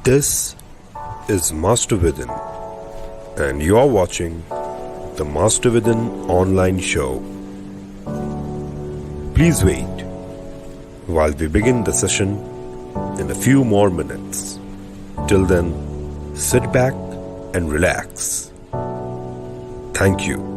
This is Master Within, and you're watching the Master Within online show. Please wait while we begin the session in a few more minutes. Till then, sit back and relax. Thank you.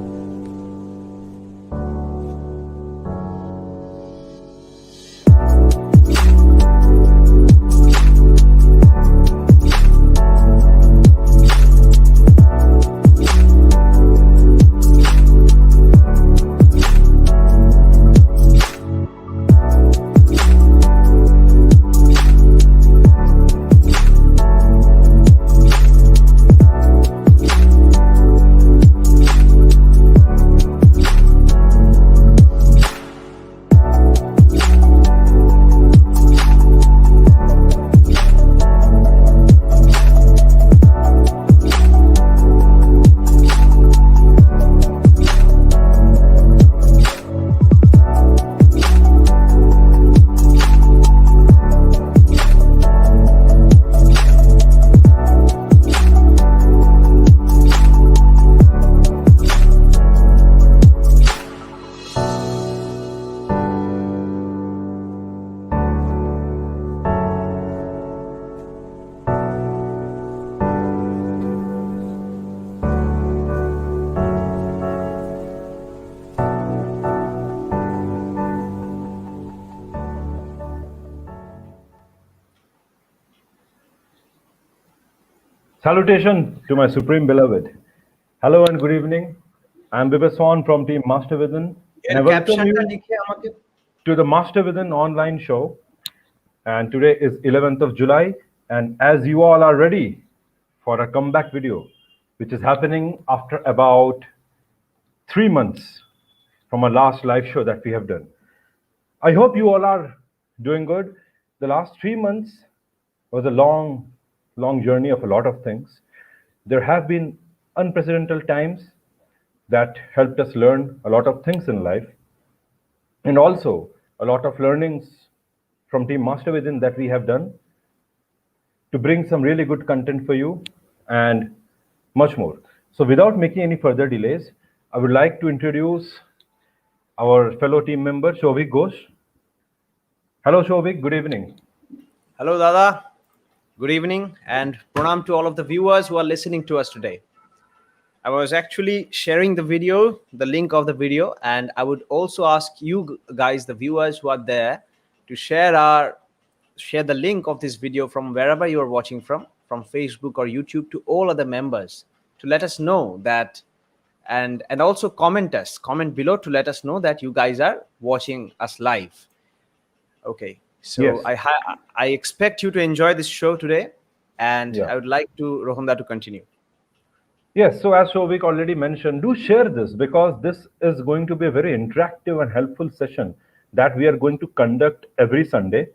Salutation to my supreme beloved. Hello and good evening. I'm Viva Swan from Team Master Within, and I welcome you to the Master Within online show. And today is 11th of July, and as you all are ready for a comeback video, which is happening after about 3 months from our last live show that we have done. I hope you all are doing good. The last 3 months was a long journey of a lot of things. There have been unprecedented times that helped us learn a lot of things in life, and also a lot of learnings from Team Master Within that we have done to bring some really good content for you and much more. So without making any further delays, I would like to introduce our fellow team member, Shovik Ghosh. Hello, Shovik. Good evening. Hello, Dada. Good evening, and pranam to all of the viewers who are listening to us today. I was actually sharing the video, the link of the video, and I would also ask you guys, the viewers who are there, to share the link of this video from wherever you are watching from Facebook or YouTube, to all other members, to let us know that, and also comment below to let us know that you guys are watching us live. Okay. So yes. I expect you to enjoy this show today, and I would like to Rohanda to continue. Yes, so as Shovik already mentioned, do share this, because this is going to be a very interactive and helpful session that we are going to conduct every Sunday,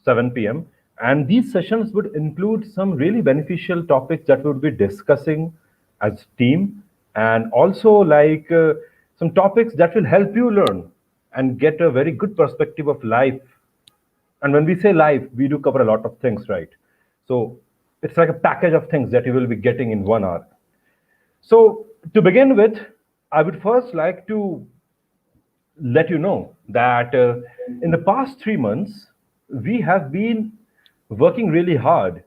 7 p.m. And these sessions would include some really beneficial topics that we would be discussing as team, and also like some topics that will help you learn and get a very good perspective of life. And when we say live, we do cover a lot of things, right? So it's like a package of things that you will be getting in 1 hour. So to begin with, I would first like to let you know that in the past 3 months, we have been working really hard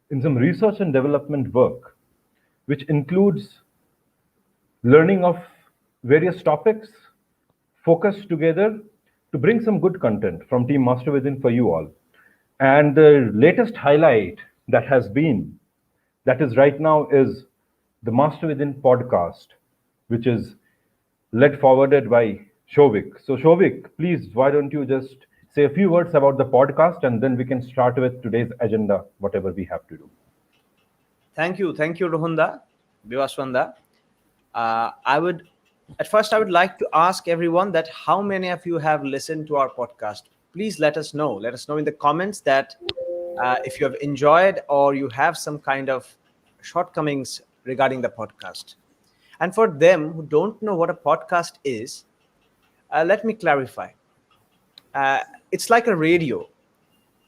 in some research and development work, which includes learning of various topics, focused together to bring some good content from Team Master Within for you all. And the latest highlight that is right now is the Master Within podcast, which is forwarded by Shovik. So Shovik, please, why don't you just say a few words about the podcast, and then we can start with today's agenda, whatever we have to do. Thank you, Rohanda, Vivaswanda. At first, I would like to ask everyone that how many of you have listened to our podcast. Please let us know. Let us know in the comments that if you have enjoyed or you have some kind of shortcomings regarding the podcast. And for them who don't know what a podcast is, let me clarify. It's like a radio.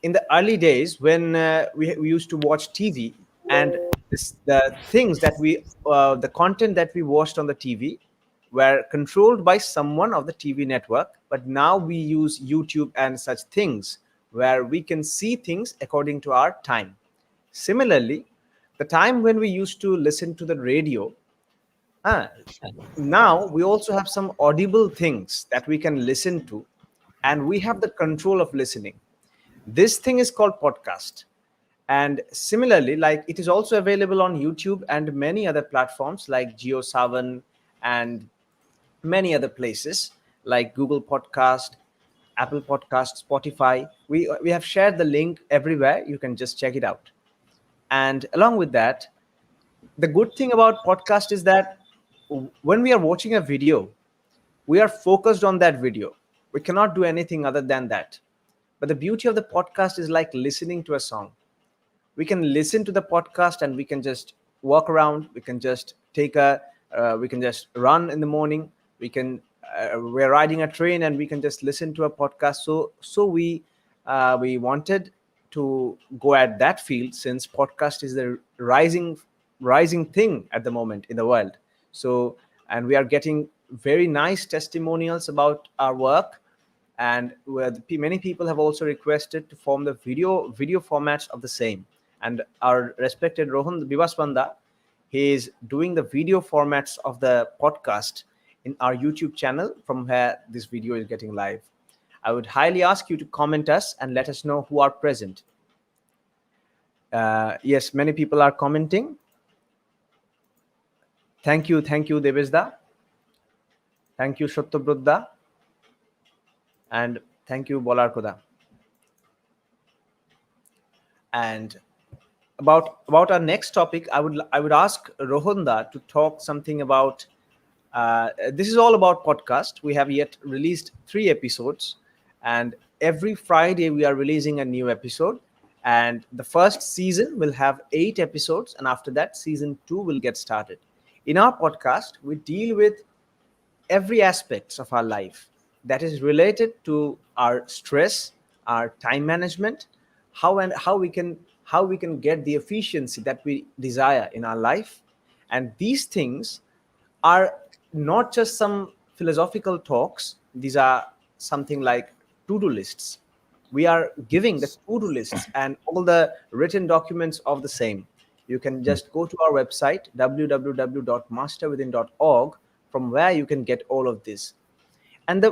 in the early days when we used to watch TV, and the things that the content that we watched on the TV were controlled by someone of the TV network. But now we use YouTube and such things where we can see things according to our time. Similarly, the time when we used to listen to the radio, ah, now we also have some audible things that we can listen to, and we have the control of listening. This thing is called podcast. And similarly, like, it is also available on YouTube and many other platforms like Geo7 and many other places like Google Podcast, Apple Podcast, Spotify. We have shared the link everywhere. You can just check it out. And along with that, the good thing about podcast is that when we are watching a video, we are focused on that video. We cannot do anything other than that. But the beauty of the podcast is like listening to a song. We can listen to the podcast and we can just walk around. We can just we can just run in the morning. We're riding a train and we can just listen to a podcast. So we wanted to go at that field, since podcast is the rising thing at the moment in the world. So, and we are getting very nice testimonials about our work, and where many people have also requested to form the video formats of the same. And our respected Rohan Viva Swan, he is doing the video formats of the podcast in our YouTube channel from where this video is getting live. I would highly ask you to comment us and let us know who are present. Yes, many people are commenting. Thank you, Devesda. Thank you, Shottobruddha. And thank you, Bolarkoda. And about our next topic, I would ask Rohanda to talk something about. This is all about podcast. We have yet released 3 episodes, and every Friday we are releasing a new episode. And the first season will have 8 episodes, and after that, season 2 will get started. In our podcast, we deal with every aspects of our life that is related to our stress, our time management, how we can get the efficiency that we desire in our life. And these things are not just some philosophical talks. These are something like to-do lists. We are giving the to-do lists and all the written documents of the same. You can just go to our website, www.masterwithin.org, from where you can get all of this. And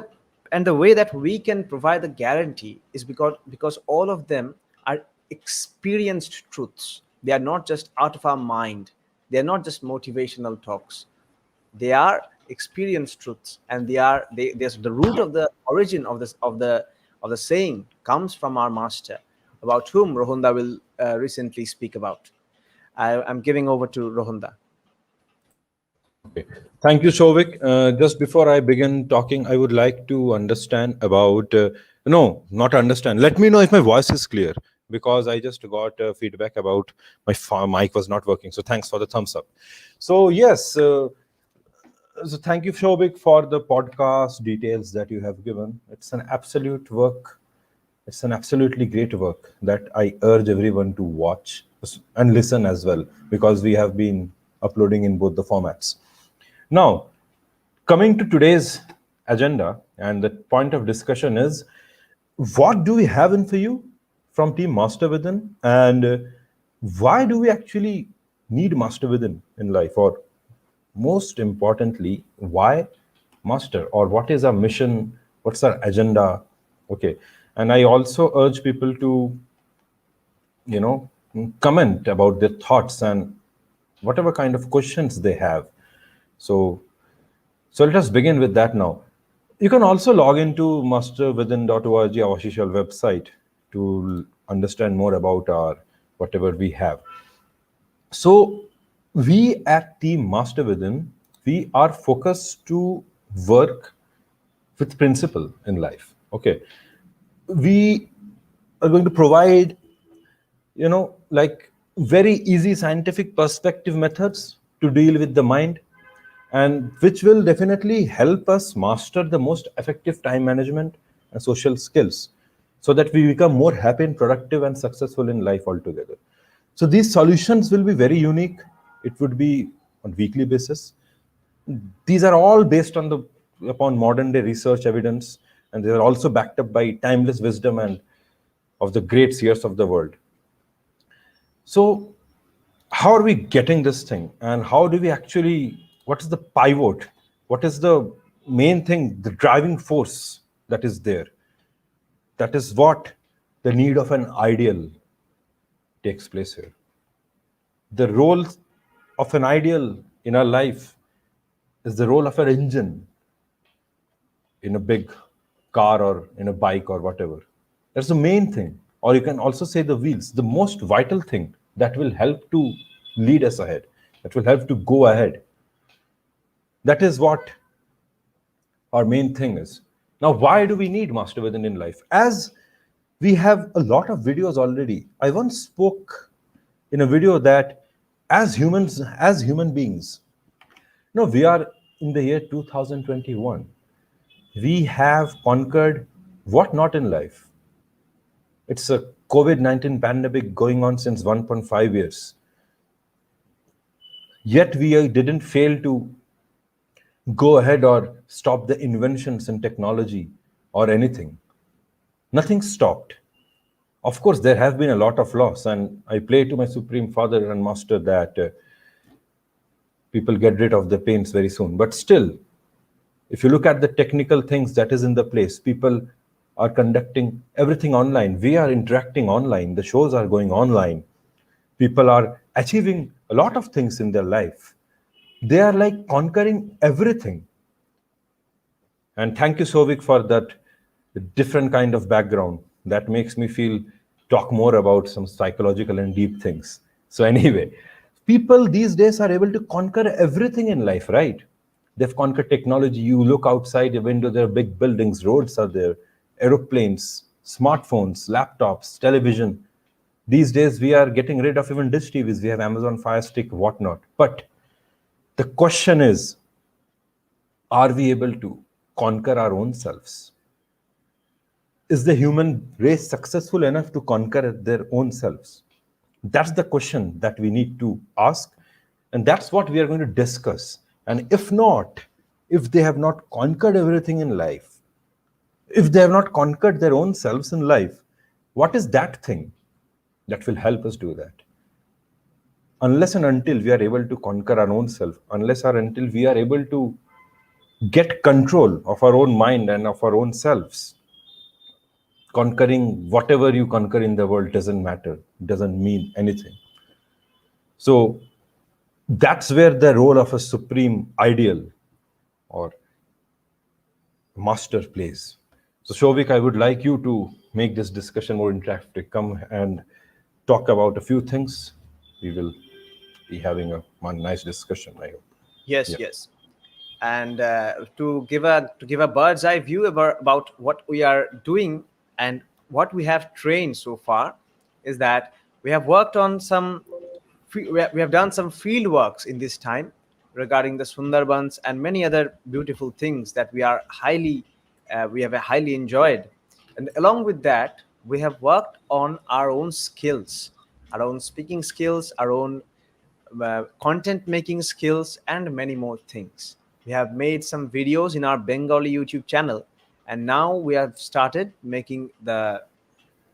the way that we can provide the guarantee is because all of them are experienced truths. They are not just out of our mind. They are not just motivational talks. They are experienced truths, and there's the root of the origin of the saying comes from our master, about whom Rohanda will recently speak about. I'm giving over to Rohanda. Okay. Thank you, Shovik. Just before I begin talking, I would like to understand about, not understand. Let me know if my voice is clear, because I just got feedback about my mic was not working. So thanks for the thumbs up. So yes, so thank you, Shovik, for the podcast details that you have given. It's an absolute work. It's an absolutely great work that I urge everyone to watch and listen as well, because we have been uploading in both the formats. Now, coming to today's agenda, and the point of discussion is, what do we have in for you from Team Master Within, and why do we actually need Master Within in life? Or most importantly, why Master? Or what is our mission? What's our agenda? Okay. And I also urge people to, comment about their thoughts and whatever kind of questions they have. So let us begin with that now. You can also log into masterwithin.org, our official website, to understand more about our whatever we have. So we at Team Master Within, we are focused to work with principle in life. Okay. We are going to provide, like very easy scientific perspective methods to deal with the mind, and which will definitely help us master the most effective time management and social skills. so that we become more happy and productive and successful in life altogether. So these solutions will be very unique. It would be on weekly basis. These are all based on the upon modern day research evidence, and they are also backed up by timeless wisdom and of the great seers of the world. So how are we getting this thing, and how do we actually, what is the pivot, what is the main thing, the driving force that is there? That is what the need of an ideal takes place here. The role of an ideal in our life is the role of an engine in a big car or in a bike or whatever. That's the main thing. Or you can also say the wheels, the most vital thing that will help to lead us ahead, that will help to go ahead. That is what our main thing is. Now, why do we need master within in life? As we have a lot of videos already. I once spoke in a video that as humans, as human beings, we are in the year 2021. We have conquered what not in life. It's a COVID-19 pandemic going on since 1.5 years. Yet we didn't fail to go ahead or stop the inventions in technology or anything. Nothing stopped. Of course, there have been a lot of loss, and I pray to my Supreme Father and Master that people get rid of the pains very soon. But still, if you look at the technical things that is in the place, people are conducting everything online. We are interacting online. The shows are going online. People are achieving a lot of things in their life. They are like conquering everything. And thank you, Sovik, for that different kind of background. That makes me feel talk more about some psychological and deep things. So anyway, people these days are able to conquer everything in life, right? They've conquered technology. You look outside your window, there are big buildings, roads are there, aeroplanes, smartphones, laptops, television. These days, we are getting rid of even dish TVs. We have Amazon Fire Stick, whatnot. But the question is, are we able to conquer our own selves? Is the human race successful enough to conquer their own selves? That's the question that we need to ask. And that's what we are going to discuss. And if not, if they have not conquered everything in life, if they have not conquered their own selves in life, what is that thing that will help us do that? Unless and until we are able to conquer our own self, unless or until we are able to get control of our own mind and of our own selves, conquering whatever you conquer in the world doesn't matter, doesn't mean anything. So that's where the role of a supreme ideal or master plays. So Shovik, I would like you to make this discussion more interactive. Come and talk about a few things. We will be having a nice discussion, I hope. Yes, Yeah. yes. And to give a bird's eye view about what we are doing and what we have trained so far is that we have worked on some we have done some field works in this time regarding the Sundarbans and many other beautiful things that we have highly enjoyed. And along with that, we have worked on our own skills, our own speaking skills, our own content making skills, and many more things. We have made some videos in our Bengali YouTube channel, and now we have started making the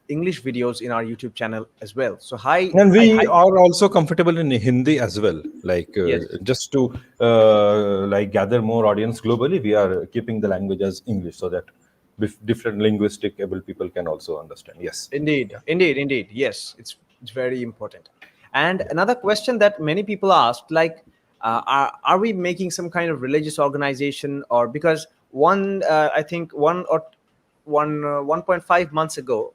English videos in our YouTube channel as well. So And we hi. are also comfortable in Hindi as well. Like Yes, just to like gather more audience globally, we are keeping the language as English so that different linguistic able people can also understand. Yes. indeed, Yeah. indeed, indeed. Yes, it's very important. And Yeah. another question that many people asked, like, are we making some kind of religious organization? Or because I think 1.5 months ago,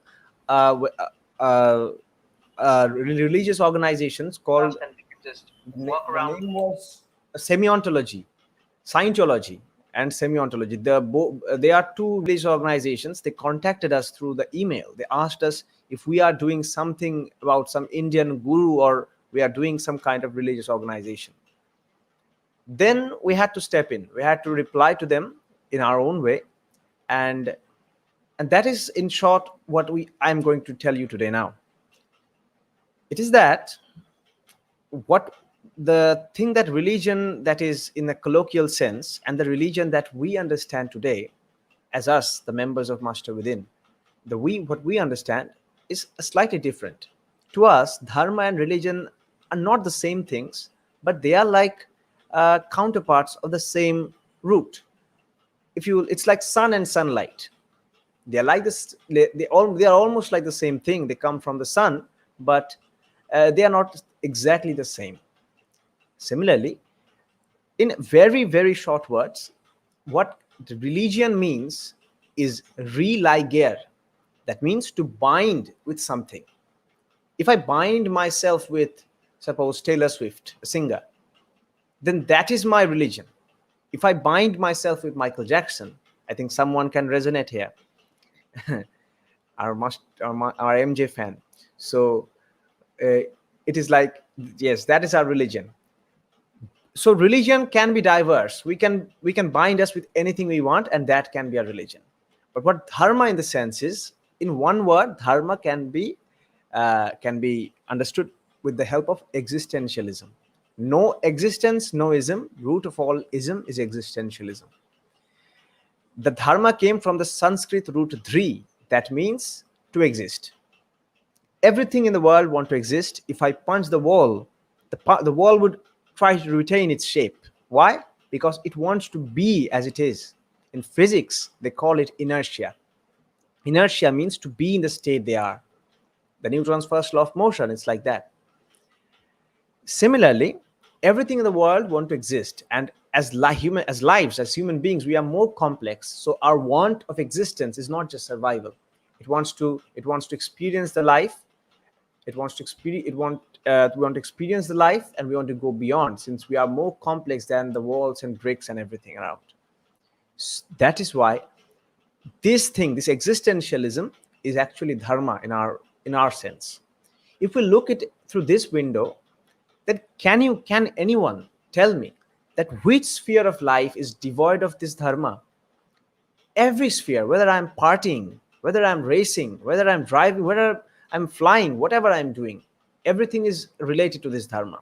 religious organizations called, the name was semiontology, Scientology, and semiontology. They are two religious organizations. They contacted us through the email. They asked us if we are doing something about some Indian guru, or we are doing some kind of religious organization. Then we had to step in. We had to reply to them in our own way, and And that is, in short, what I'm going to tell you today now. It is that what the thing that religion that is in a colloquial sense and the religion that we understand today as us, the members of Master Within, what we understand is slightly different. To us, dharma and religion are not the same things, but they are like counterparts of the same root. It's like sun and sunlight. They are like this. They are almost like the same thing. They come from the sun, but they are not exactly the same. Similarly, in very, very short words, what the religion means is religaire. That means to bind with something. If I bind myself with, suppose, Taylor Swift, a singer, then that is my religion. If I bind myself with Michael Jackson, I think someone can resonate here. our MJ fan. So it is like, yes, that is our religion. So religion can be diverse. We can bind us with anything we want, and that can be a religion. But what dharma in the sense is, in one word, dharma can be understood with the help of existentialism. No existence, no ism. Root of all ism is existentialism. The dharma came from the Sanskrit root dhri, that means to exist. Everything in the world want to exist. If I punch the wall, the wall would try to retain its shape. Why? Because it wants to be as it is. In physics, they call it inertia. Inertia means to be in the state they are. The Newton's first law of motion, it's like that. Similarly, everything in the world want to exist, and as human beings, we are more complex. So our want of existence is not just survival. It wants to experience the life. We want to experience the life, and we want to go beyond, since we are more complex than the walls and bricks and everything around. That is why this existentialism is actually dharma in our sense. If we look at it through this window, then can anyone tell me that which sphere of life is devoid of this dharma? Every sphere, whether I'm partying, whether I'm racing, whether I'm driving, whether I'm flying, whatever I'm doing, everything is related to this dharma.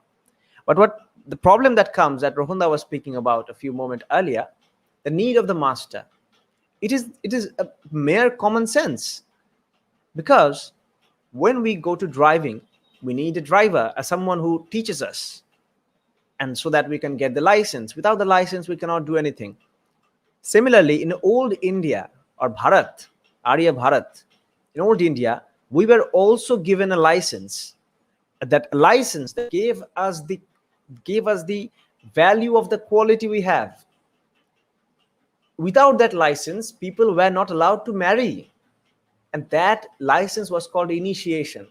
But what the problem that comes, that Rohunda was speaking about a few moments earlier, the need of the master, it is a mere common sense. Because when we go to driving, we need a driver, someone who teaches us, and so that we can get the license. Without the license, we cannot do anything. Similarly, in old India, or Bharat, Arya Bharat, in old India, we were also given a license. That license that gave us the value of the quality we have. Without that license, people were not allowed to marry, and that license was called initiation.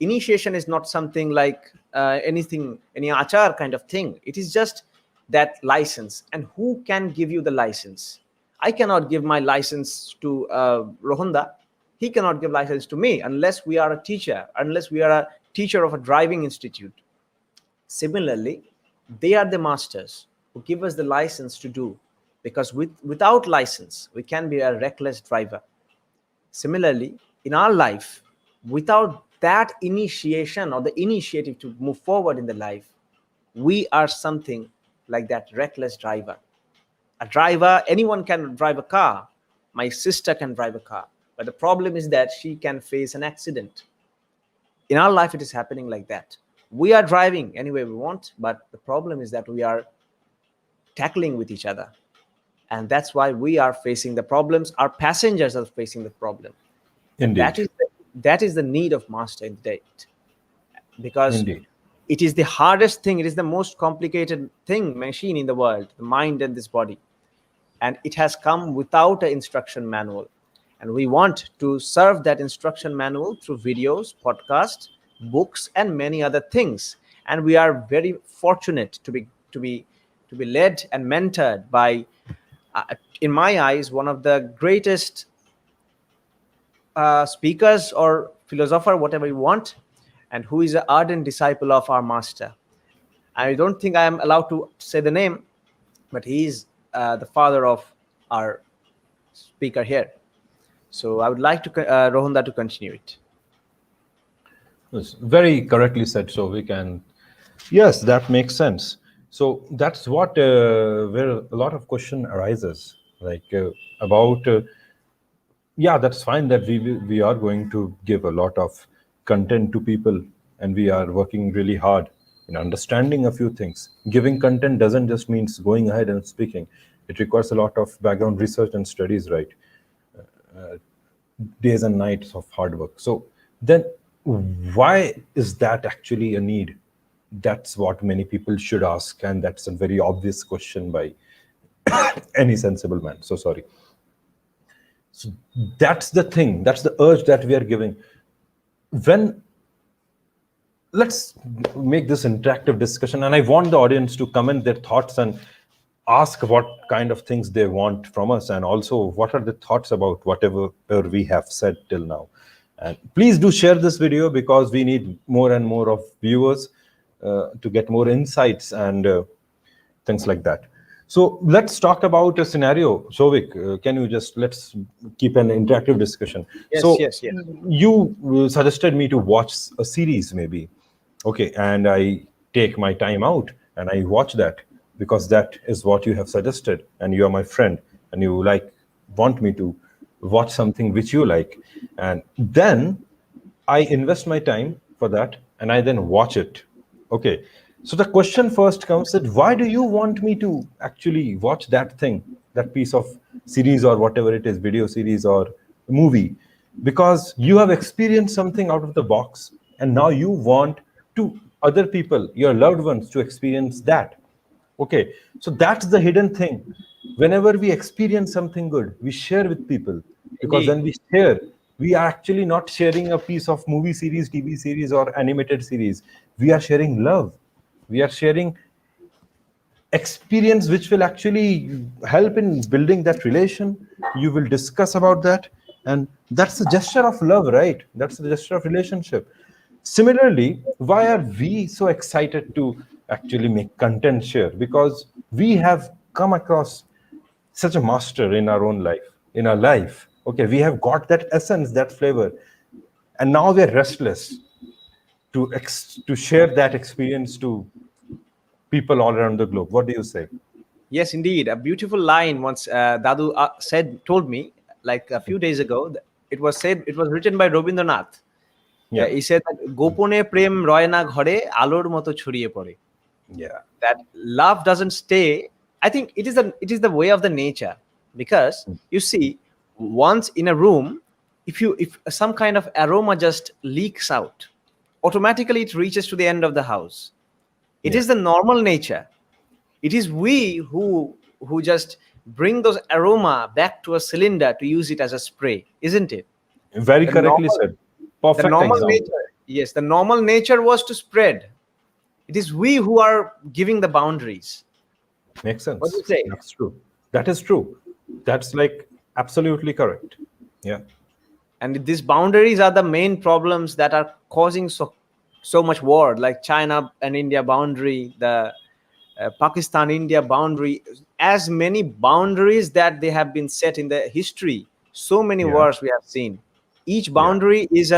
Initiation is not something like any achar kind of thing. It is just that license. And who can give you the license? I cannot give my license to Rohunda. He cannot give license to me unless we are a teacher, unless we are a teacher of a driving institute. Similarly, they are the masters who give us the license to do, because without license, we can be a reckless driver. Similarly, in our life, without that initiation or the initiative to move forward in the life, we are something like that reckless driver. A driver, anyone can drive a car. My sister can drive a car. But the problem is that she can face an accident. In our life, it is happening like that. We are driving any way we want, but the problem is that we are tackling with each other. And that's why we are facing the problems. Our passengers are facing the problem. Indeed. That is the need of master in the date. Because Indeed. it is the hardest thing, it is the most complicated machine in the world, the mind and this body. And it has come without an instruction manual. And we want to serve that instruction manual through videos, podcasts, books, and many other things. And we are very fortunate to be led and mentored by, in my eyes, one of the greatest speakers or philosopher, whatever you want, and who is an ardent disciple of our master. I don't think I am allowed to say the name, but he is the father of our speaker here. So I would like to Rohanda to continue it. Yes, very correctly said, Shovik, and yes, that makes sense. So that's what where a lot of question arises, like about yeah, that's fine that we are going to give a lot of content to people, and we are working really hard in understanding a few things. Giving content doesn't just means going ahead and speaking. It requires a lot of background research and studies, right? Days and nights of hard work. So then why is that actually a need? That's what many people should ask, and that's a very obvious question by any sensible man. So sorry. So that's the thing, that's the urge that we are giving. When let's make this interactive discussion, and I want the audience to comment their thoughts and ask what kind of things they want from us, and also what are the thoughts about whatever we have said till now. And please do share this video, because we need more and more of viewers to get more insights and things like that. So let's talk about a scenario. Shovik, can you just, let's keep an interactive discussion. Yes, So yes, yes. you suggested me to watch a series maybe. Okay, and I take my time out and I watch that, because that is what you have suggested, and you are my friend, and you want me to watch something which you like. And then I invest my time for that, and I then watch it. Okay, so the question first comes that why do you want me to actually watch that thing, that piece of series or whatever it is, video series or movie? Because you have experienced something out of the box, and now you want to other people, your loved ones, to experience that. Okay, so that's the hidden thing. Whenever we experience something good, we share with people, because Indeed. when we share, we are actually not sharing a piece of movie series, TV series, or animated series. We are sharing love. We are sharing experience which will actually help in building that relation. You will discuss about that, and that's a gesture of love, right? That's a gesture of relationship. Similarly, why are we so excited to actually make content share? Because we have come across such a master in our own life, in our life. Okay, we have got that essence, that flavor, and now we are restless to share that experience to people all around the globe. What do you say? Yes, indeed. A beautiful line once Dadu told me like a few days ago. It was said, it was written by Rabindranath. Yeah. He said that গোপনে প্রেম রয় না ঘরে আলোর মতো ছড়িয়ে পড়ে. Yeah. That love doesn't stay. I think it is the way of the nature, because you see, once in a room, if some kind of aroma just leaks out, automatically it reaches to the end of the house. It is the normal nature. It is we who just bring those aroma back to a cylinder to use it as a spray, isn't it? Very The correctly normal- said. The Perfect normal example. nature, yes, the normal nature was to spread. It is we who are giving the boundaries. Makes sense. What do you say? That's true. That is true. That's like absolutely correct. Yeah. And these boundaries are the main problems that are causing so much war, like China and India boundary, the Pakistan India boundary, as many boundaries that they have been set in the history. So many Yeah. wars we have seen. Each boundary is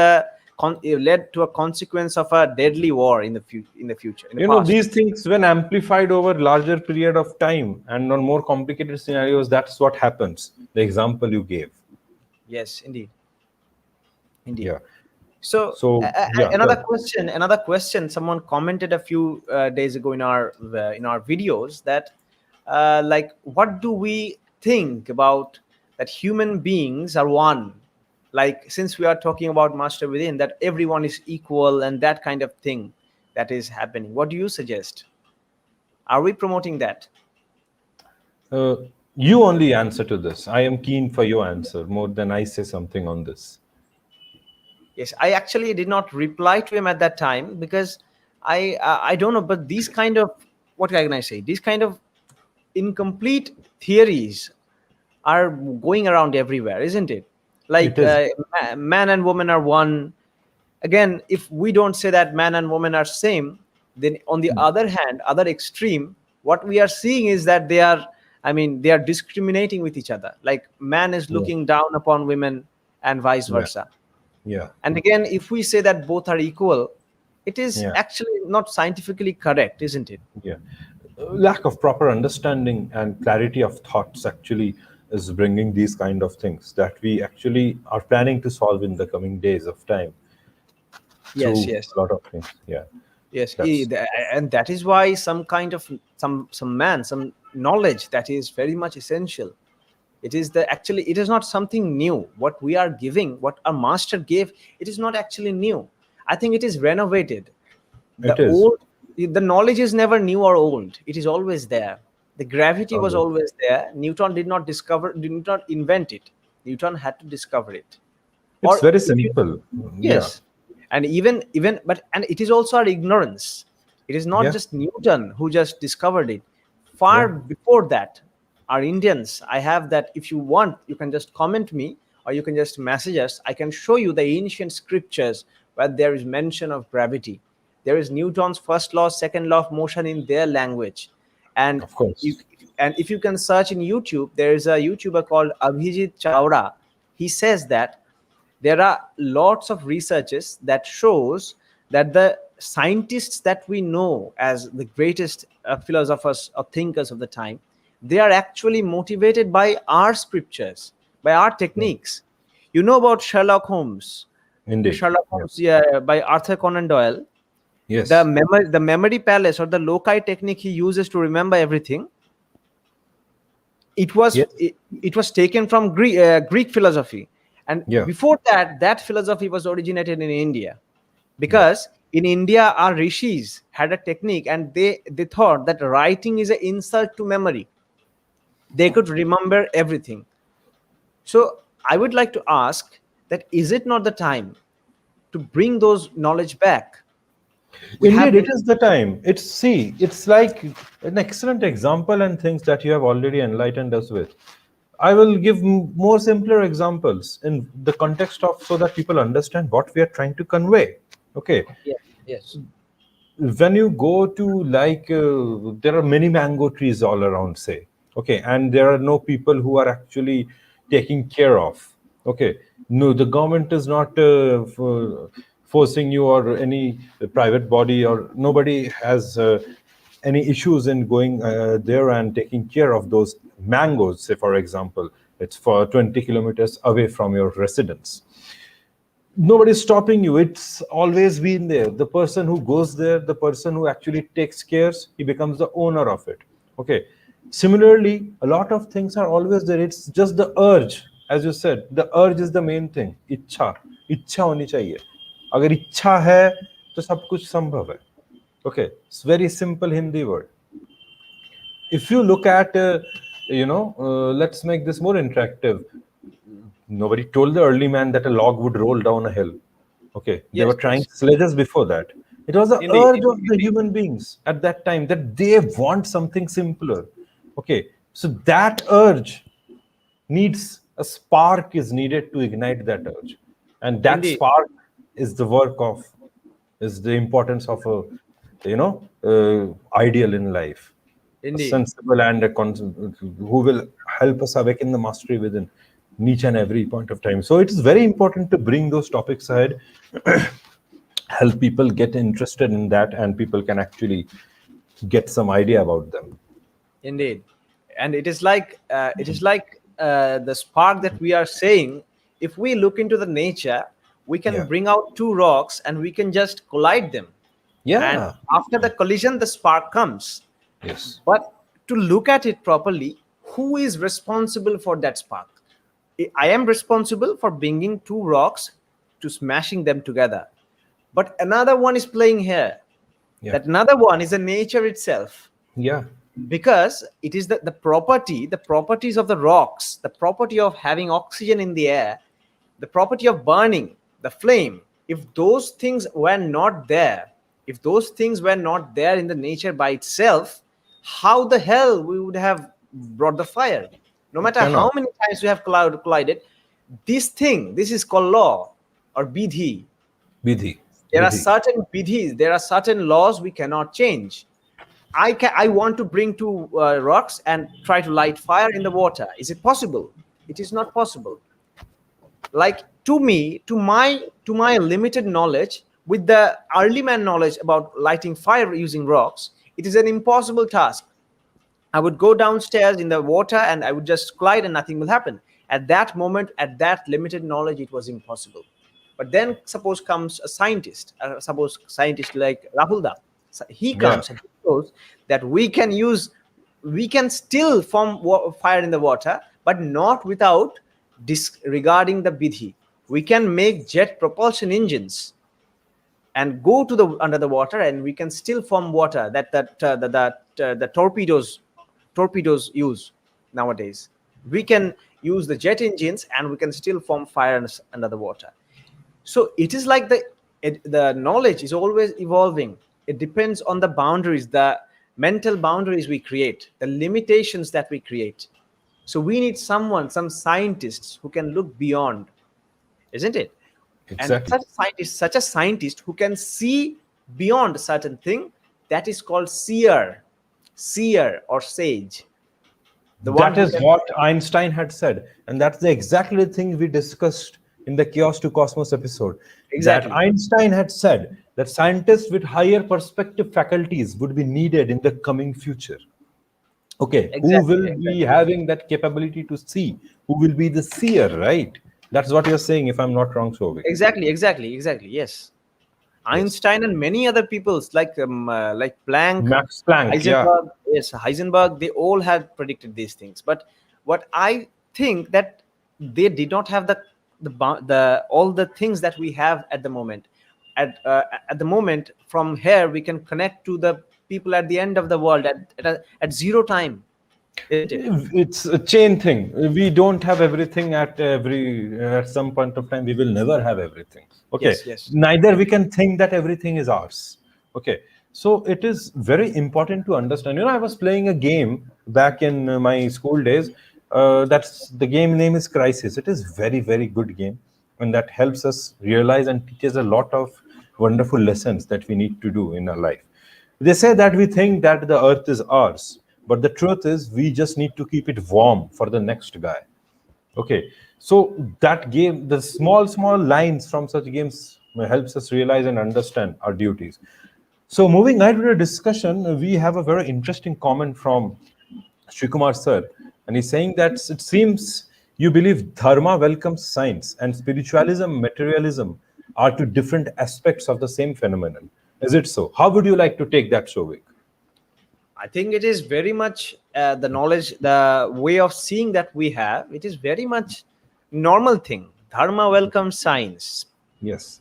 led to a consequence of a deadly war in the future. In the You know, past. these things, when amplified over larger period of time and on more complicated scenarios, that's what happens. The example you gave. Yes, indeed. Indeed. Yeah. So, yeah, another good. question. Another question. Someone commented a few days ago in our videos that, like, what do we think about that human beings are one? Like, since we are talking about master within, that everyone is equal and that kind of thing that is happening. What do you suggest? Are we promoting that? You only answer to this. I am keen for your answer more than I say something on this. Yes, I actually did not reply to him at that time because I don't know, but these kind of, what can I say? These kind of incomplete theories are going around everywhere, isn't it? Like It is. man and woman are one. Again, if we don't say that man and woman are same, then on the other hand, other extreme, what we are seeing is that they are, I mean, they are discriminating with each other. Like man is looking down upon women, and vice Yeah. versa. Yeah. And again, if we say that both are equal, it is Yeah. actually not scientifically correct, isn't it? Yeah. Lack of proper understanding and clarity of thoughts actually is bringing these kind of things that we actually are planning to solve in the coming days of time Yes, through yes. a lot of things. Yeah. Yes, That's and that is why some kind of some knowledge that is very much essential. It is the actually it is not something new. What we are giving, what our master gave, it is not actually new. I think it is renovated. it The is old, the knowledge is never new or old. It is always there. The gravity was always. always there. Newton did not invent it. Newton had to discover it. It's Or very if you simple. Yeah. Yes, and even but and it is also our ignorance. It is not Yeah. just Newton who just discovered it. Far Yeah. before that, our Indians. I have that. If you want, you can just comment me or you can just message us. I can show you the ancient scriptures where there is mention of gravity. There is Newton's first law, second law of motion in their language, and Of you course. and if you can search in YouTube, there is a YouTuber called Abhijit Chawda. He says that there are lots of researches that shows that the scientists that we know as the greatest philosophers or thinkers of the time, they are actually motivated by our scriptures, by our Yeah. techniques. You know about Sherlock Holmes. Indeed. Sherlock Yeah. Holmes, yeah, by Arthur Conan Doyle. Yes. The memory palace or the loci technique he uses to remember everything, it was Yes. it was taken from Greek philosophy, and Yeah. before that, that philosophy was originated in India, Yeah. because in India our rishis had a technique, and they thought that writing is an insult to memory. They could remember everything. So I would like to ask that, is it not the time to bring those knowledge back? We have Indeed, it many. is the time. It's like an excellent example and things that you have already enlightened us with. I will give more simpler examples in the context of so that people understand what we are trying to convey. Okay, Yes, yes, when you go to like there are many mango trees all around, say, okay, and there are no people who are actually taking care of. Okay, no, the government is not forcing you, or any private body, or nobody has any issues in going there and taking care of those mangoes, say for example it's for 20 kilometers away from your residence. Nobody's stopping you. It's always been there. The person who goes there, the person who actually takes cares, he becomes the owner of it. Okay, similarly a lot of things are always there. It's just the urge. As you said, the urge is the main thing. इच्छा होनी चाहिए. अगर इच्छा है तो सब कुछ संभव है. Okay, it's very simple Hindi word. If you look at let's make this more interactive. Nobody told the early man that a log would roll down a hill. Okay, they were yes, trying yes. sledges before that. It was the Indeed, urge of indeed, the indeed. human beings at that time that they want something simpler. Okay, so that urge needs a spark is needed to ignite that urge, and that Indeed, spark is the work of is the importance of a ideal in life, a indeed. sensible and who will help us awaken the mastery within each and every point of time. So it is very important to bring those topics ahead, help people get interested in that, and people can actually get some idea about them. Indeed, and it is like the spark that we are saying. If we look into the nature, we can Yeah. bring out two rocks and we can just collide them, and Yeah. after the collision, the spark comes. Yes. But to look at it properly, who is responsible for that spark? I am responsible for bringing two rocks to smashing them together, but another one is playing here. Yeah. That another one is the nature itself, Yeah. because it is the properties of the rocks, the property of having oxygen in the air, the property of burning, the flame. If those things were not there, if those things were not there in the nature by itself, how the hell we would have brought the fire? No matter how Cannot. many times we have collided, this is called law or Bidhi. Bidhi. There are Bidhi. certain Bidhis, there are certain laws we cannot change. I want to bring two rocks and try to light fire in the water. Is it possible? It is not possible. Like to me, to my limited knowledge, with the early man knowledge about lighting fire using rocks, it is an impossible task. I would go downstairs in the water and I would just glide and nothing will happen. At that moment, at that limited knowledge, it was impossible. But then suppose comes a scientist, suppose scientist like Rahulda. He Yeah. comes and he shows that we can still form fire in the water, but not without disregarding the Bidhi. We can make jet propulsion engines and go to the under the water, and we can still form water that the torpedoes use nowadays. We can use the jet engines and we can still form fire under the water. So it is like the knowledge is always evolving. It depends on the boundaries, the mental boundaries we create, the limitations that we create. So we need some scientists who can look beyond, isn't it? And Exactly. such a scientist who can see beyond a certain thing, that is called seer or sage. The one That who is can, what Einstein had said. And that's the exactly thing we discussed in the Chaos to Cosmos episode. That exactly, Einstein had said that scientists with higher perspective faculties would be needed in the coming future. Okay, who will be exactly, having that capability to see? Who will be the seer, right? That's what you're saying, if I'm not wrong, Shovik. exactly. Yes, Yes. Einstein and many other peoples like Planck, Max Planck, yeah. Heisenberg. Yes, Heisenberg. They all had predicted these things. But what I think that they did not have the all the things that we have at the moment. At the moment, from here we can connect to the people at the end of the world at zero time, isn't it? It's a chain thing. We don't have everything at some point of time. We will never have everything. Okay. Yes. Neither we can think that everything is ours. Okay. So it is very important to understand. I was playing a game back in my school days. That's the game name is Crisis. It is very, very good game, and that helps us realize and teaches a lot of wonderful lessons that we need to do in our life. They say that we think that the earth is ours, but the truth is we just need to keep it warm for the next guy. Okay, so that game, the small lines from such games helps us realize and understand our duties. So moving ahead with the discussion, we have a very interesting comment from Srikumar sir, and he's saying that it seems you believe Dharma welcomes science and spiritualism, materialism are two different aspects of the same phenomenon. Is it so? How would you like to take that, Shovik? I think it is very much the knowledge, the way of seeing that we have. It is very much normal thing. Dharma welcomes science. Yes.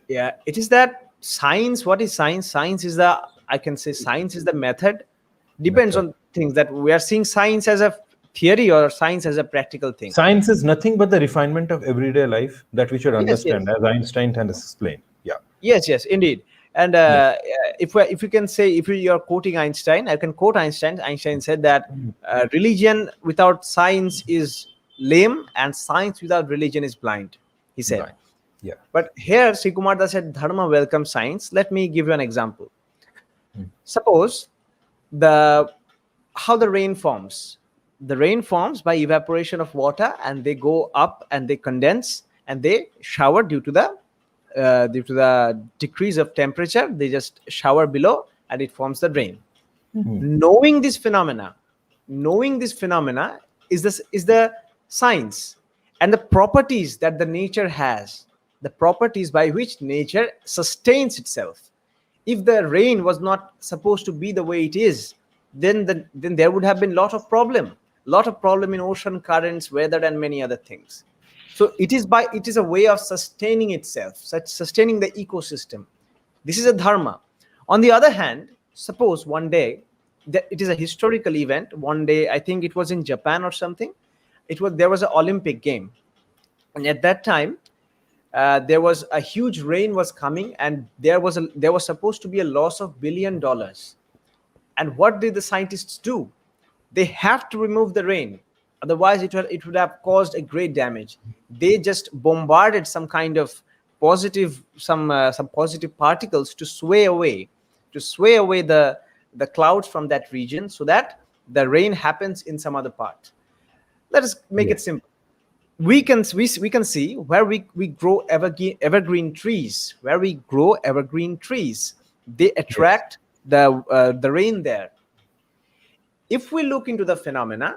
Yeah, it is that science. What is science? Science is the, I can say science is the method. Depends Method. on things that we are seeing science as a theory or science as a practical thing. Science is nothing but the refinement of everyday life that we should understand, Yes. as Einstein has explained. Yeah. Yes, indeed. And Yeah. if you can say, if you are quoting Einstein, I can quote Einstein. Einstein said that religion without science is lame, and science without religion is blind. He said. Right. Yeah. But here, Srikumar Das said, Dharma welcomes science. Let me give you an example. Suppose how the rain forms. The rain forms by evaporation of water, and they go up and they condense and they shower due to the decrease of temperature. They just shower below and it forms the rain. Knowing this phenomena is the science, and the properties that the nature has, the properties by which nature sustains itself. If the rain was not supposed to be the way it is, then there would have been lot of problem in ocean currents, weather, and many other things. So it is a way of sustaining itself, sustaining the ecosystem. This is a dharma. On the other hand, suppose one day, it is a historical event. One day, I think it was in Japan or something. There was an Olympic game, and at that time, there was a huge rain was coming, and there was supposed to be a loss of $1 billion. And what did the scientists do? They have to remove the rain, otherwise it would have caused a great damage. They just bombarded some kind of some positive particles to sway away the clouds from that region, so that the rain happens in some other part. Let us make it simple. we can see where we grow evergreen trees. Where we grow evergreen trees, they Yes. attract the rain there. If we look into the phenomena,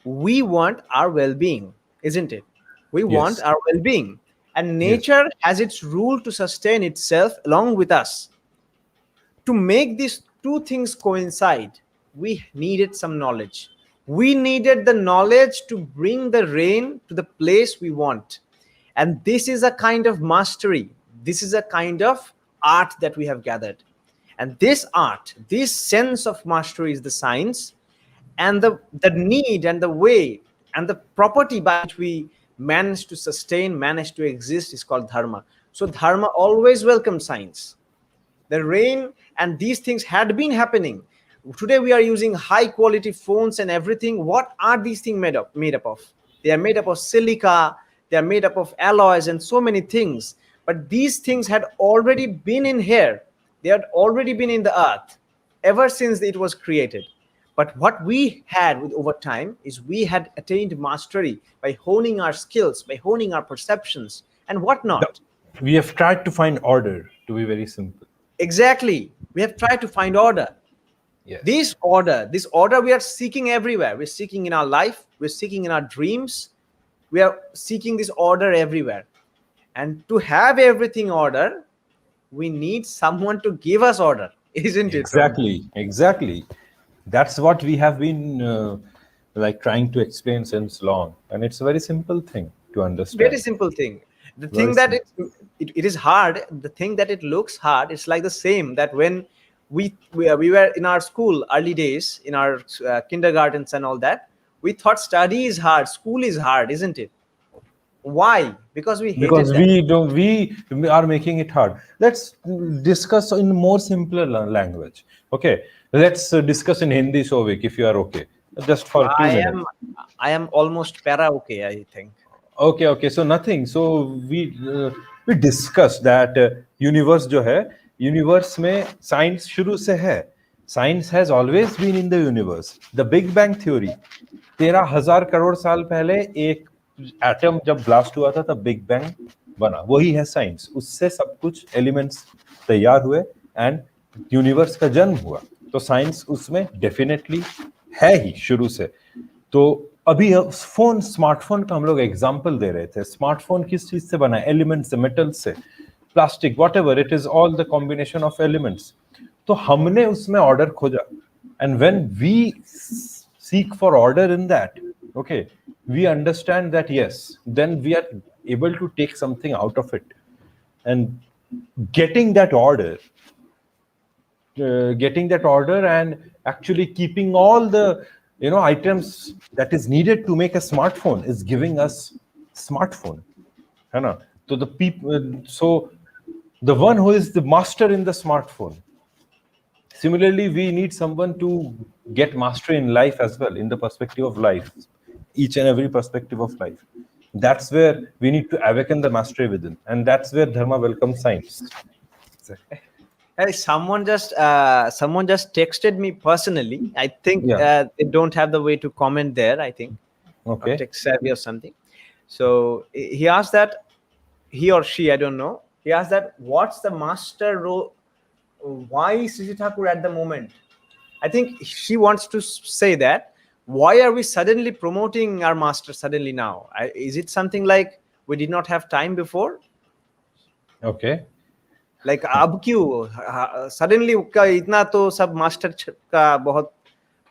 we want our well-being, isn't it? We want Yes. our well-being, and Yes. nature has its rule to sustain itself along with us. To make these two things coincide, we needed some knowledge. We needed the knowledge to bring the rain to the place we want. And this is a kind of mastery. This is a kind of art that we have gathered. And this art, this sense of mastery is the science, and the need and the way and the property by which we manage to sustain, manage to exist is called dharma. So dharma always welcomes science. The rain and these things had been happening. Today we are using high quality phones and everything. What are these things made up of? They are made up of silica, they are made up of alloys and so many things. But these things had already been in here. They had already been in the earth ever since it was created. But what we had with over time is we had attained mastery by honing our skills, by honing our perceptions and whatnot. We have tried to find order, to be very simple. Exactly. We have tried to find order. Yes. This order we are seeking everywhere. We're seeking in our life, we're seeking in our dreams, we are seeking this order everywhere. And to have everything order, we need someone to give us order, isn't it? Exactly. That's what we have been like trying to explain since long, and it's a very simple thing to understand. Very simple thing. The Very thing that simple. it is hard, the thing that it looks hard, it's like the same that when we were in our school early days, in our kindergartens and all that, we thought study is hard, school is hard, isn't it? Why? Because we hated Because that. we are making it hard. Let's discuss in more simpler language. Okay, let's discuss in Hindi, Shovik, if you are okay, just for 2 minutes. I am almost para okay, I think. Okay, so nothing. So we discussed that universe जो है, universe में science शुरू से है. Science has always been in the universe. The Big Bang Theory, 13,000 crore साल पहले एक atom जब ब्लास्ट हुआ था तब बिग बैंग बना. वही है साइंस. उससे सब कुछ एलिमेंट्स तैयार हुए एंड यूनिवर्स का जन्म हुआ. तो साइंस उसमें डेफिनेटली है ही शुरू से. तो अभी फोन, स्मार्टफोन का हम लोग एग्जांपल दे रहे थे. स्मार्टफोन किस चीज से बना है? एलिमेंट से, मेटल से, plastic, whatever it is, all the combination of elements. तो हमने उसमें ऑर्डर खोजा, and when we seek for order in that, okay, we understand that yes, then we are able to take something out of it. And getting that order and actually keeping all the items that is needed to make a smartphone is giving us smartphone, है ना? So the people, so the one who is the master in the smartphone, similarly we need someone to get mastery in life as well, in the perspective of life, each and every perspective of life. That's where we need to awaken the mastery within, and that's where Dharma welcomes science. Hey, someone just texted me personally. I think they don't have the way to comment there, I think. Okay. Tech savvy or something. So he asked that, he or she, I don't know, he asked that what's the master role, why Sri Thakur at the moment? I think she wants to say that why are we suddenly promoting our master suddenly now? Is it something like we did not have time before? Okay. Like अब क्यों suddenly का इतना, तो सब master का बहुत,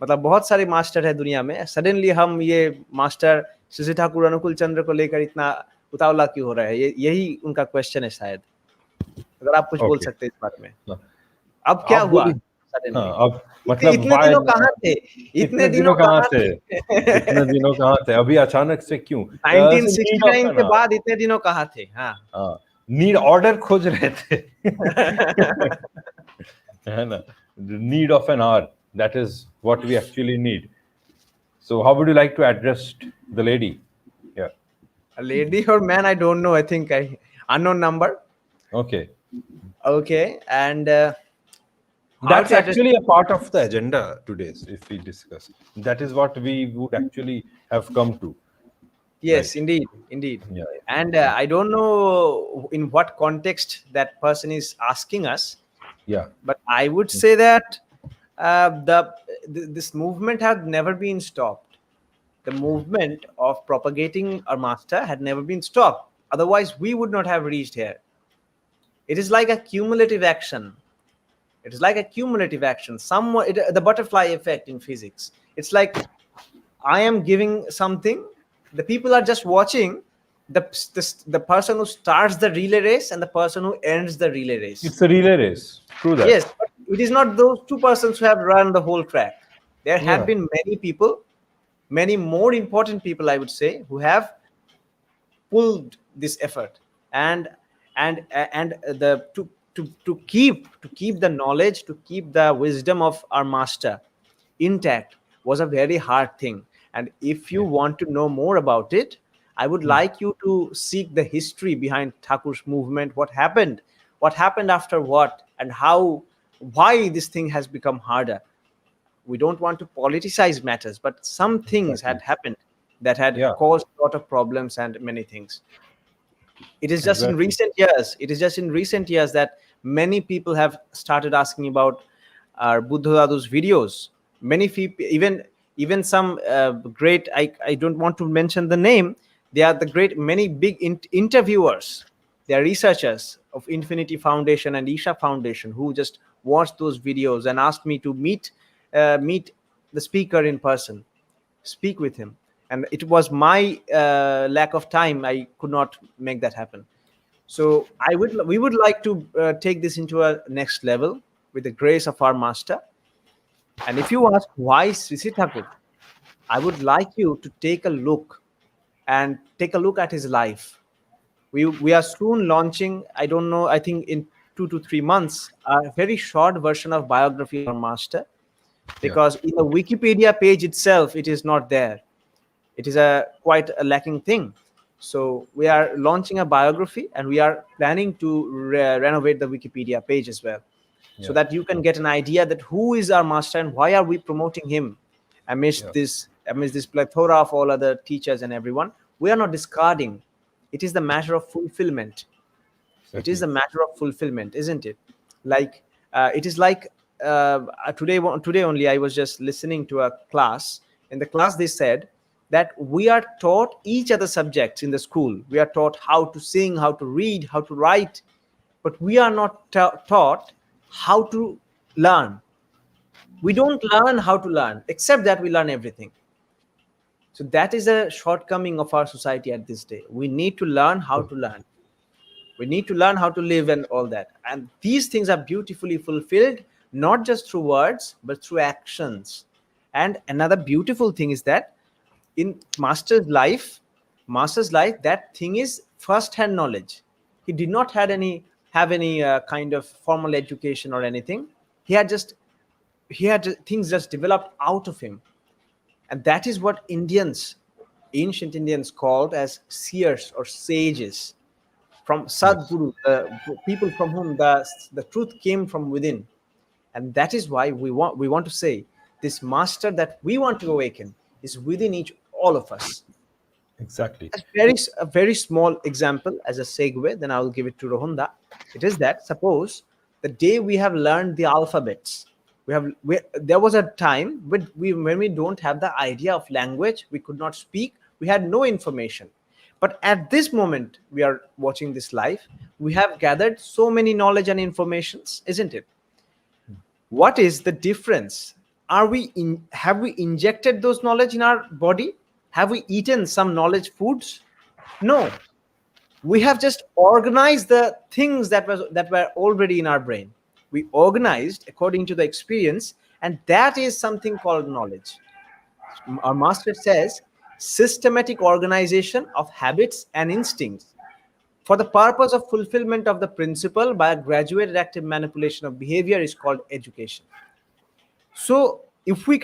मतलब बहुत सारे मास्टर है दुनिया में, सडनली हम ये मास्टर श्री ठाकुर अनुकूल चंद्र को लेकर इतना उतावला क्यों हो रहा है? यही उनका क्वेश्चन है शायद. अगर आप कुछ बोल सकते हैं इस बारे में. अब क्या हुआ सडनली? अब मतलब इतने दिनों कहाँ थे? इतने दिनों कहाँ थे? इतने दिनों कहाँ थे? अभी अचानक से क्यों? 1969 के बाद इतने दिनों कहाँ थे? हाँ, नीड ऑर्डर खोज रहे थे. है ना? Need of an hour, that is what we actually need. So how would you like to address the lady? Yeah, a lady or man, I don't know. I think unknown number. Okay, and that's actually a part of the agenda today. If we discuss, that is what we would actually have come to. Yes, right? indeed, indeed. Yeah, And I don't know in what context that person is asking us, yeah, but I would say that this movement had never been stopped. The movement of propagating our master had never been stopped. Otherwise, we would not have reached here. It is like a cumulative action. It is like a cumulative action. The butterfly effect in physics. It's like I am giving something. The people are just watching the person who starts the relay race and the person who ends the relay race. it's a relay race. True that. Yes, but it is not those two persons who have run the whole track. There have Yeah, been many people, many more important people, I would say, who have pulled this effort, and and the to keep the knowledge, to keep the wisdom of our master intact was a very hard thing. And if you yeah, want to know more about it, I would like you to seek the history behind Thakur's movement, what happened after what, and why this thing has become harder. We don't want to politicize matters, but some things exactly. had happened that had Yeah, caused a lot of problems and many things. It is just in exactly. recent years, that many people have started asking about our Buddha Dadu's videos. Many people, even some great, I don't want to mention the name, they are the great, many big interviewers, they are researchers of Infinity Foundation and Isha Foundation, who just watched those videos and asked me to meet the speaker in person, speak with him. And it was my lack of time, I could not make that happen. So we would like to take this into a next level with the grace of our master. And if you ask why Sri Thakur, I would like you to take a look at his life. We are soon launching, I don't know, I think in 2 to 3 months, a very short version of biography of our master, Yeah, because in the Wikipedia page itself it is not there. It is a quite a lacking thing. So we are launching a biography, and we are planning to renovate the Wikipedia page as well, so yeah, that you can get an idea that who is our master and why are we promoting him yeah, amidst this plethora of all other teachers and everyone. We are not discarding. It is the matter of fulfillment. It is exactly. a matter of fulfillment, isn't it? Like it is like today only I was just listening to a class. In the class they said that we are taught each other subjects in the school. We are taught how to sing, how to read, how to write, but we are not taught how to learn. We don't learn how to learn, except that we learn everything. So that is a shortcoming of our society at this day. We need to learn how to learn. We need to learn how to live and all that. And these things are beautifully fulfilled, not just through words, but through actions. And another beautiful thing is that in master's life, that thing is first-hand knowledge. He did not have any kind of formal education or anything. He had just he had things just developed out of him. And that is what ancient Indians called as seers or sages, from Yes, Sadguru, people from whom the truth came from within. And that is why we want to say this master that we want to awaken is within each all of us. exactly. A very small example as a segue, then I will give it to Rohanda. It is that suppose the day we have learned the alphabets, there was a time when we don't have the idea of language, we could not speak, we had no information. But at this moment we are watching this live, we have gathered so many knowledge and informations, isn't it? What is the difference? Have we injected those knowledge in our body? Have we eaten some knowledge foods? No. We have just organized the things that were already in our brain. We organized according to the experience, and that is something called knowledge. Our master says systematic organization of habits and instincts for the purpose of fulfillment of the principle by a graduated active manipulation of behavior is called education. So if we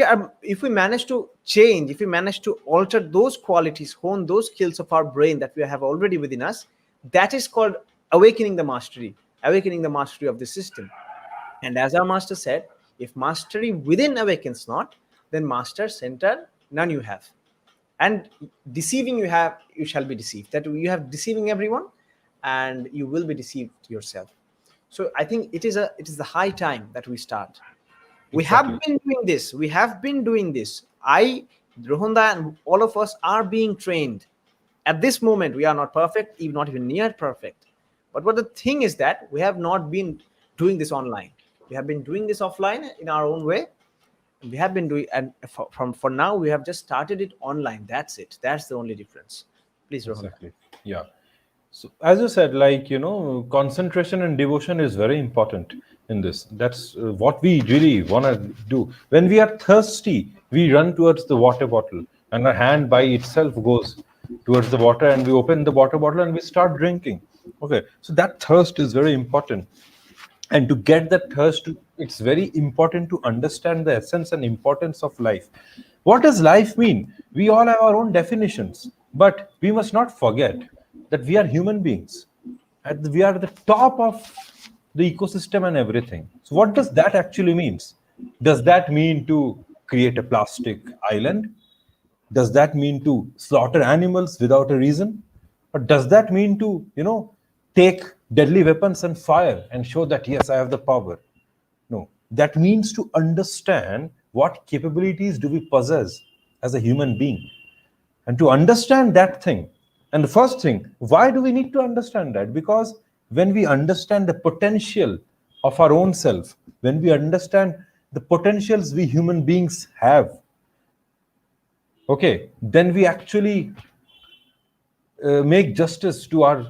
manage to change, if we manage to alter those qualities, hone those skills of our brain that we have already within us, that is called awakening the mastery of the system. And as our master said, if mastery within awakens not, then master center none you have. and deceiving you shall be deceived, that you have deceiving everyone and you will be deceived yourself. So I think it is the high time that we start. We have Exactly. been doing this. We have been doing this. Rohanda, and all of us are being trained. At this moment, we are not perfect, even not even near perfect. But what the thing is that we have not been doing this online. We have been doing this offline in our own way. We have been doing, and for now, we have just started it online. That's it. That's the only difference. Please, Rohanda. Exactly. Yeah. So, as you said, like, concentration and devotion is very important in this. That's what we really want to do. When we are thirsty, we run towards the water bottle, and our hand by itself goes towards the water, and we open the water bottle and we start drinking. Okay. So, that thirst is very important. And to get that thirst, it's very important to understand the essence and importance of life. What does life mean? We all have our own definitions, but we must not forget that we are human beings and we are the top of the ecosystem and everything. So what does that actually means? Does that mean to create a plastic island? Does that mean to slaughter animals without a reason? Or does that mean to, take deadly weapons and fire and show that, yes, I have the power? No, that means to understand what capabilities do we possess as a human being. And to understand that thing, and the first thing, why do we need to understand that? Because when we understand the potential of our own self, when we understand the potentials we human beings have, okay, then we actually make justice to our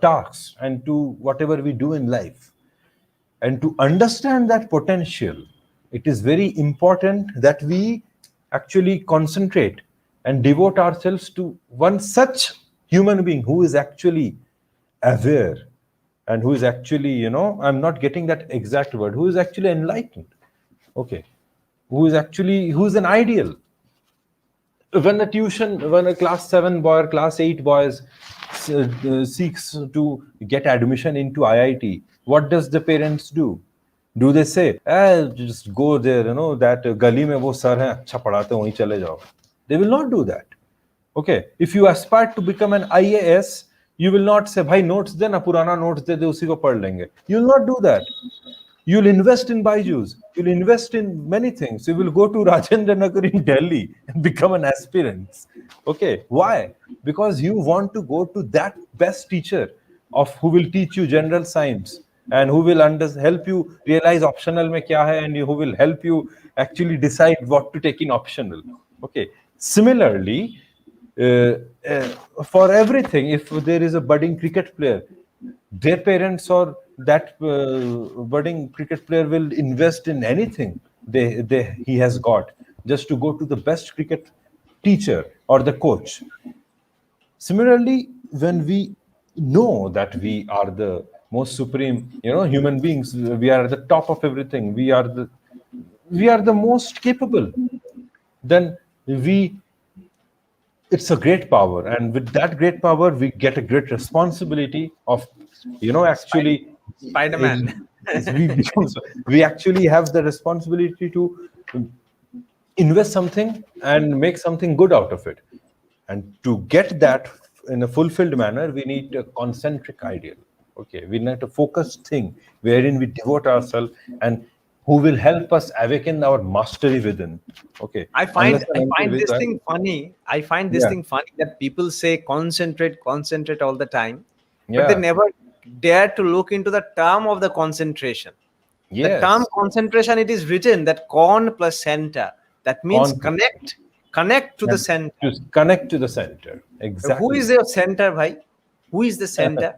tasks and to whatever we do in life. And to understand that potential, it is very important that we actually concentrate and devote ourselves to one such human being who is actually aware and who is actually, I'm not getting that exact word, who is actually enlightened. Okay. Who is an ideal. When a class 7 boy or class 8 boys seeks to get admission into IIT, what does the parents do? Do they say, just go there, that gali mein wo sir hai, acha padhate wahi chale jao? They will not do that. Okay. If you aspire to become an IAS, you will not say, bhai notes de na, purana notes de usi ko pad lenge. You will not do that. You'll invest in Byju's. You'll invest in many things. You will go to Rajendra Nagar in Delhi and become an aspirant. Okay. Why? Because you want to go to that best teacher of who will teach you general science and who will help you realize optional mein kya hai, and who will help you actually decide what to take in optional. Okay. Similarly, for everything, if there is a budding cricket player, their parents or that budding cricket player will invest in anything he has got just to go to the best cricket teacher or the coach. Similarly, when we know that we are the most supreme, human beings, we are at the top of everything, we are the most capable, then it's a great power, and with that great power we get a great responsibility of actually Spider-Man. we actually have the responsibility to invest something and make something good out of it. And to get that in a fulfilled manner, we need a concentric ideal. Okay, we need a focused thing wherein we devote ourselves and who will help us awaken our mastery within. Okay. I find this thing funny. I find this Yeah. thing funny that people say concentrate all the time, but Yeah. they never dare to look into the term of the concentration. The Yes. term concentration, it is written that con plus center. That means Con- connect to the center. To connect to the center. Exactly. Who is your center, bhai? Who is the center?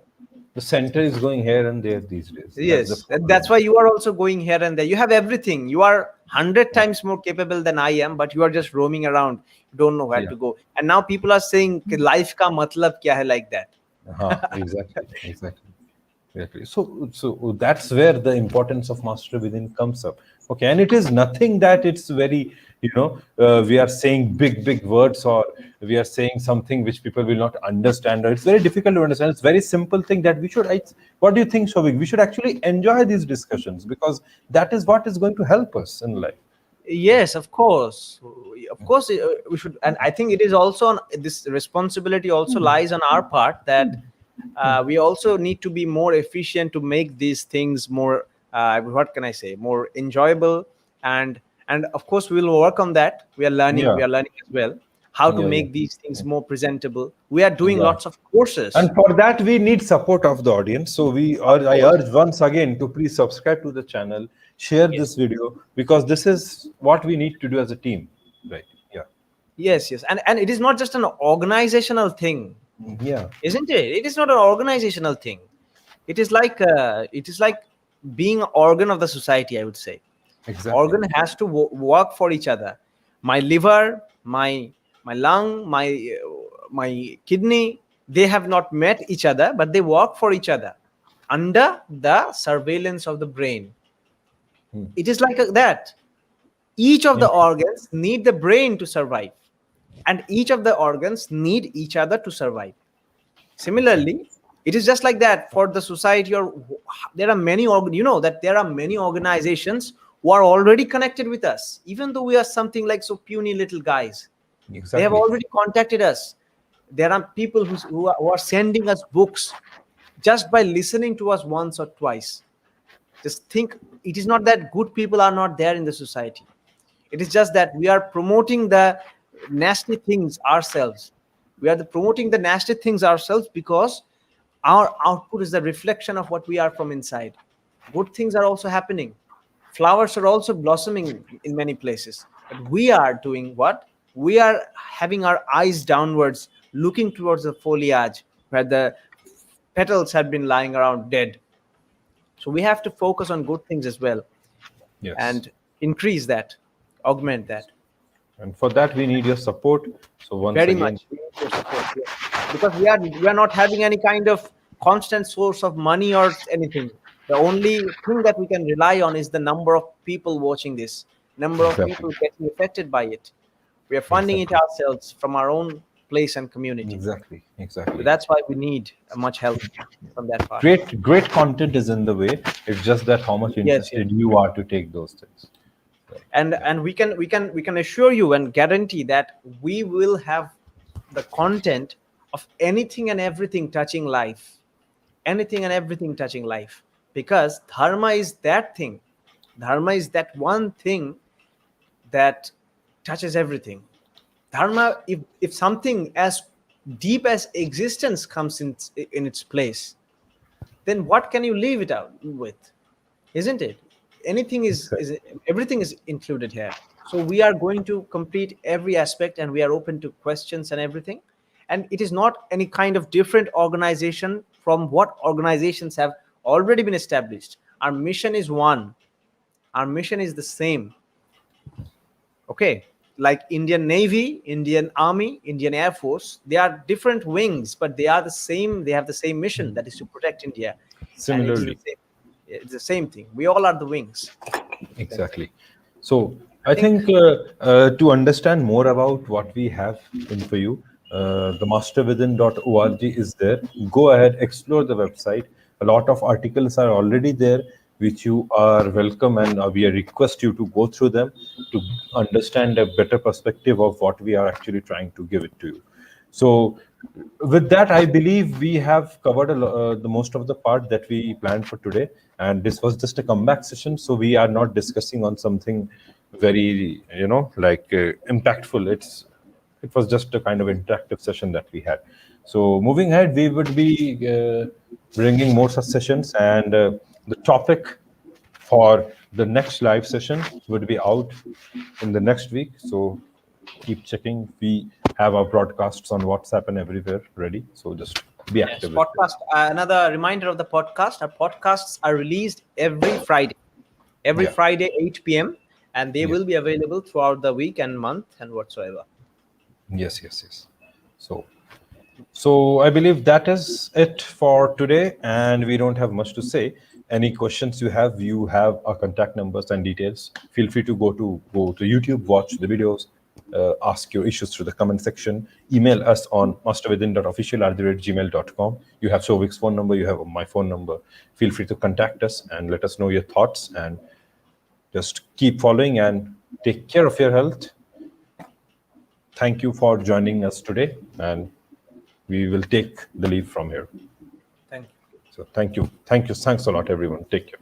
The center is going here and there these days. Yes, that's why you are also going here and there. You have everything. You are 100 times more capable than I am, but you are just roaming around. You don't know where to go. And now people are saying, life ka matlab kya hai, like that. Exactly. So that's where the importance of master within comes up. Okay, and it is nothing that it's very, we are saying big words, or we are saying something which people will not understand, or it's very difficult to understand. It's very simple thing that we should. What do you think, Shovik? We should actually enjoy these discussions, because that is what is going to help us in life. Yes, of course. Of course, we should, and I think it is also on this responsibility also lies on our part that we also need to be more efficient to make these things more. What can I say? More enjoyable, and of course we will work on that. We are learning. Yeah, We are learning as well how to yeah, yeah. make these things more presentable. We are doing Yeah. lots of courses, And for that, we need support of the audience. So of I course. urge once again to please subscribe to the channel, share Yes. this video, because this is what we need to do as a team. Right. Yeah. Yes, yes, and it is not just an organizational thing, Yeah. isn't it? It is not an organizational thing. It is like being an organ of the society, I would say. Exactly. Organ has to work for each other. My liver, my lung, my kidney, they have not met each other, but they work for each other under the surveillance of the brain. It is like that. Each of the Yeah. organs need the brain to survive, and each of the organs need each other to survive. Exactly. Similarly, it is just like that for the society. Or there are many you know that there are many organizations who are already connected with us, even though we are something like so puny little guys. They have Exactly. already contacted us. There are people who are sending us books just by listening to us once or twice. Just think, it is not that good people are not there in the society. It is just that we are promoting the nasty things ourselves. We are promoting the nasty things ourselves because our output is the reflection of what we are from inside. Good things are also happening. Flowers are also blossoming in many places. But we are doing what? We are having our eyes downwards, looking towards the foliage where the petals have been lying around dead. So we have to focus on good things as well Yes. and increase that, augment that. And for that, we need your support. So once Very again, much. We need your support. Yes. Because we are not having any kind of constant source of money or anything. The only thing that we can rely on is the number of people watching this, number of exactly, people getting affected by it. We are funding it exactly, ourselves from our own place and community. exactly, So exactly. that's why we need much help from that part. Great content is in the way. It's just that how much Yes, yes. interested you are to take those things. Right. and Yeah. and we can assure you and guarantee that we will have the content of anything and everything touching life, anything and everything touching life, because dharma is that thing. Dharma is that one thing that touches everything. Dharma, if something as deep as existence comes in its place, then what can you leave it out with? Isn't it? Anything is Exactly. everything is included here. So we are going to complete every aspect, and we are open to questions and everything. And it is not any kind of different organization from what organizations have already been established. Our mission is one. Our mission is the same. Okay, like Indian Navy, Indian Army, Indian Air Force, they are different wings, but they are the same. They have the same mission, that is to protect India. And it is the Similarly, same. It's the same thing. We all are the wings. That's it. exactly. So I I think. think to understand more about what we have in for you, the masterwithin.org is there. Go ahead, explore the website. A lot of articles are already there, which you are welcome, and we request you to go through them to understand a better perspective of what we are actually trying to give it to you. So, with that, I believe we have covered the most of the part that we planned for today, and this was just a comeback session. So we are not discussing on something very, like impactful. It was just a kind of interactive session that we had. So moving ahead, we would be bringing more such sessions, and the topic for the next live session would be out in the next week. So keep checking. We have our broadcasts on WhatsApp and everywhere ready. So just be Yes, active with it. podcast. Another reminder of the podcast. Our podcasts are released every Yeah. Friday 8 p.m. and they Yes. will be available throughout the week and month and whatsoever. Yes. Yes. Yes. So I believe that is it for today, and we don't have much to say. Any questions you have our contact numbers and details. Feel free to go to YouTube, watch the videos, ask your issues through the comment section. Email us on masterwithin.official@gmail.com. You have Sovik's phone number, you have my phone number. Feel free to contact us and let us know your thoughts, and just keep following and Take care of your health. Thank you for joining us today, and we will take the leave from here. Thank you. So thank you. Thank you. Thanks a lot, everyone. Take care.